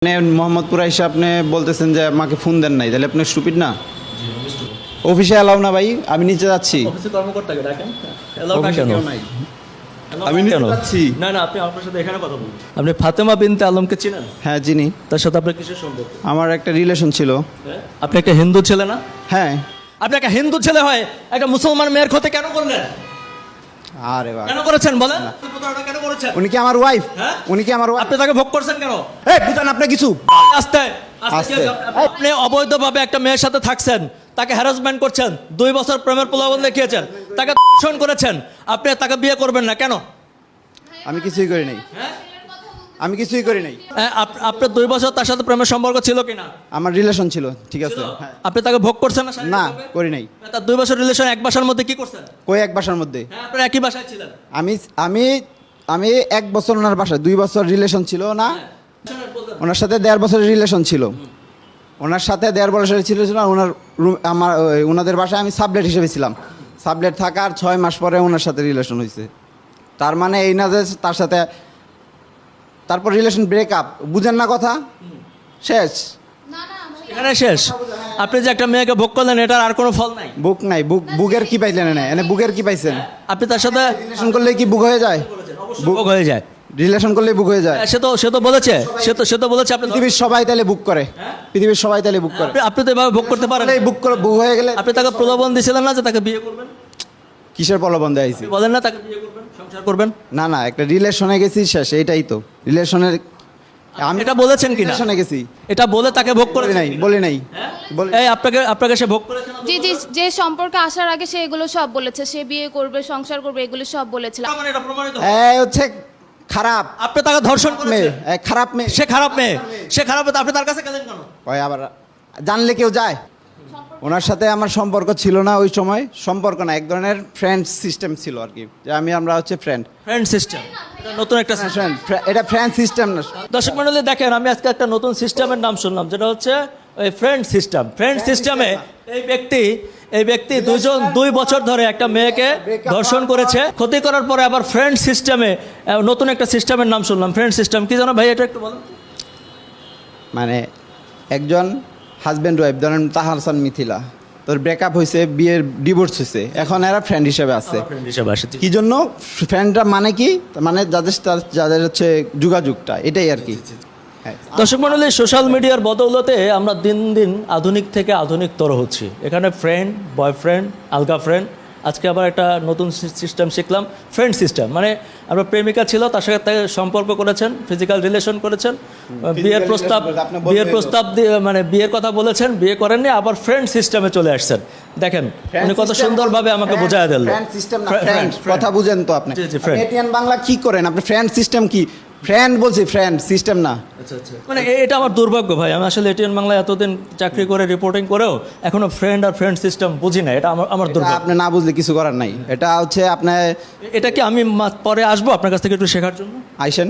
মানে মোহাম্মদপুরা এসে আপনি বলতেছেন যে আমাকে ফোন দেন নাই, তাহলে আপনি স্টুপিড না? অফিসে এলাও না ভাই, আমি নিচে যাচ্ছি। অফিসে কর্মকর্তাকে ডাকেন। অফিসে কেউ নাই। আমি নিচে যাচ্ছি। না না, আপনি আপনার সাথে এখানে কথা বলুন। আপনি ফাতেমা বিনতে আলমকে চিনেন? হ্যাঁ চিনি। তার সাথে আপনার কিসের সম্পর্ক? আমার একটা রিলেশন ছিল। আপনি একটা হিন্দু ছেলে না? হ্যাঁ। আপনি একটা হিন্দু ছেলে হয় একটা মুসলমান মেয়ের ক্ষতি কেন করলেন? আরে বাবা, কেন করেছেন বলেন? কেন করেছেন? উনি কি আমার ওয়াইফ? হ্যাঁ? উনি কি আমার ওয়াইফ? আপনি তাকে ভোগ করছেন কেন? এই বুঝান আপনি কিছু। আস্তে আস্তে। আস্তে। আপনি অবৈধভাবে একটা মেয়ের সাথে থাকছেন, তাকে হ্যারাসমেন্ট করছেন, 2 বছর প্রেমের প্রলোভন দেখিয়েছেন, তাকে ধর্ষণ করেছেন, আপনি তাকে বিয়ে করবেন না কেন? আমি কিছুই করি নাই। আমি কিছুই করি নাই। আপনার 2 বছর তার সাথে প্রেমের সম্পর্ক ছিল কিনা? আমার রিলেশন ছিল, ঠিক আছে। হ্যাঁ। আপনি তাকে ভোগ করছেন না? না, করি নাই। তার 2 বছর রিলেশন এক বাসার মধ্যে কি করছেন? কই এক বাসার মধ্যে? হ্যাঁ, আপনারা একই বাসায় ছিলেন। আমি আমি আমি 1 বছর ওনার বাসায়, 2 বছর রিলেশন ছিল না। ওনার সাথে 1.5 বছরের রিলেশন ছিল। ওনার সাথে 1.5 বছরের ছিল না। ওনার ওনাদের বাসায় আমি সাবলেট হিসেবে ছিলাম। সাবলেট থাকার 6 মাস পরে ওনার সাথে রিলেশন হয়েছে। তার মানে এই না যে তার সাথে তারপর রিলেশন ব্রেকআপ। বুঝেন না কথা? শেষ। এখানে শেষ। আপনি যে একটা মেয়েকে ভোগ করলেন, এটার আর কোনো ফল নাই। বুক নাই। বুকের কি পাইলেন? না এনে বুকের কি পাইছেন? আপনি তার সাথে রিলেশন করলে কি বুক হয়ে যায়? ভোগ হয়ে যায়। রিলেশন করলে বুক হয়ে যায়। সে তো বলেছে, সে তো বলেছে আপনি পৃথিবীর সবাই তাহলে বুক করে। পৃথিবীর সবাই তাহলে বুক করে। আপনি তো এভাবে ভোগ করতে পারেন। বুক করে বুক হয়ে গেলে আপনি তাকে প্রলোভন দিয়েছিলেন না যে তাকে বিয়ে করবেন? কিসের প্রলোভন দেয়াইছি? বলেন না তাকে বিয়ে করবেন, সংসার করবেন? না না, একটা রিলেশনে গেছি, শেষ। এইটাই তো রিলেশনের। আমি এটা বলেছেন কিনা? রিলেশনে গেছি, এটা বলে তাকে ভোগ করে বলি নাই, বলি নাই। এই আপনাকে সে ভোগ করেছে না? জি জি, যে সম্পর্কে আসার আগে সে এগুলো সব বলেছে, সে বিয়ে করবে, সংসার করবে, এগুলো সব বলেছিল। মানে এটা প্রমাণিত। এই হচ্ছে খারাপ আপনি তাকে ধর্ষণ মেয়ে, করেছেন। খারাপ মেয়ে। সে খারাপ মেয়ে, সে খারাপ মেয়ে, আপনি তার কাছে গেলেন কেন? ওই আবার জানলে কেউ যায়? ওনার সাথে আমার সম্পর্ক ছিল না ওই সময়। সম্পর্ক না, এক ধরনের ফ্রেন্ড সিস্টেম ছিল আর কি, যে আমরা হচ্ছে ফ্রেন্ড। ফ্রেন্ড সিস্টেম, নতুন একটা system। এটা ফ্রেন্ড সিস্টেম না। দর্শক মণ্ডলী দেখেন, আমি আজকে একটা নতুন সিস্টেমের নাম শুনলাম, যেটা হচ্ছে ওই ফ্রেন্ড সিস্টেম। ফ্রেন্ড সিস্টেমে এই ব্যক্তি 2 বছর ধরে একটা মেয়েকে ধর্ষণ করেছে, ক্ষতি করার পরে আবার ফ্রেন্ড সিস্টেমে নতুন একটা সিস্টেমের নাম শুনলাম। ফ্রেন্ড সিস্টেম কি জানো ভাই, এটা একটু বলুন। মানে একজন হাজব্যান্ড ওয়াইফ, ধরেন তাহার হাসান মিথিলা, তোর ব্রেকআপ হয়েছে, বিয়ের ডিভোর্স হয়েছে, এখন এরা ফ্রেন্ড হিসেবে আছে। ফ্রেন্ড হিসেবে আসে। কি জন্য ফ্রেন্ডরা? মানে কি, মানে যাদের হচ্ছে যোগাযোগটা, এটাই আর কি। হ্যাঁ। দর্শক মণ্ডলী, সোশ্যাল মিডিয়ার বদৌলতে আমরা দিন দিন আধুনিক থেকে আধুনিকতর হচ্ছি। এখানে ফ্রেন্ড, বয়ফ্রেন্ড, আলগা ফ্রেন্ড, আজকে আবার একটা নতুন সিস্টেম শিখলাম, ফ্রেন্ড সিস্টেম। মানে আপনার প্রেমিকা ছিল, তার সাথে তাকে সম্পর্ক করেছেন, ফিজিক্যাল রিলেশন করেছেন, বিয়ের প্রস্তাব দিয়ে মানে বিয়ের কথা বলেছেন, বিয়ে করেননি, আবার ফ্রেন্ড সিস্টেমে চলে আসছেন। দেখেন উনি কত সুন্দরভাবে আমাকে বোঝায় দিলেন। ফ্রেন্ড সিস্টেম না, ফ্রেন্ড কথা বুঝেন তো আপনি? জি, জি, friend। এটিএন বাংলা কি করেন আপনি? ফ্রেন্ড সিস্টেম কি? ফ্রেন্ড বলছি, ফ্রেন্ড সিস্টেম না। মানে এটা আমার দুর্ভাগ্য ভাই, আমি আসলে এটিএন বাংলায় এতদিন চাকরি করে রিপোর্টিং করেও এখনো ফ্রেন্ড আর ফ্রেন্ড সিস্টেম বুঝি না। এটা আমার দুর্ভাগ্য। আপনি না বুঝলে কিছু করার নাই। এটা হচ্ছে আপনার। এটা কি আমি পরে আসবো আপনার কাছ থেকে একটু শেখার জন্য? আইসেন।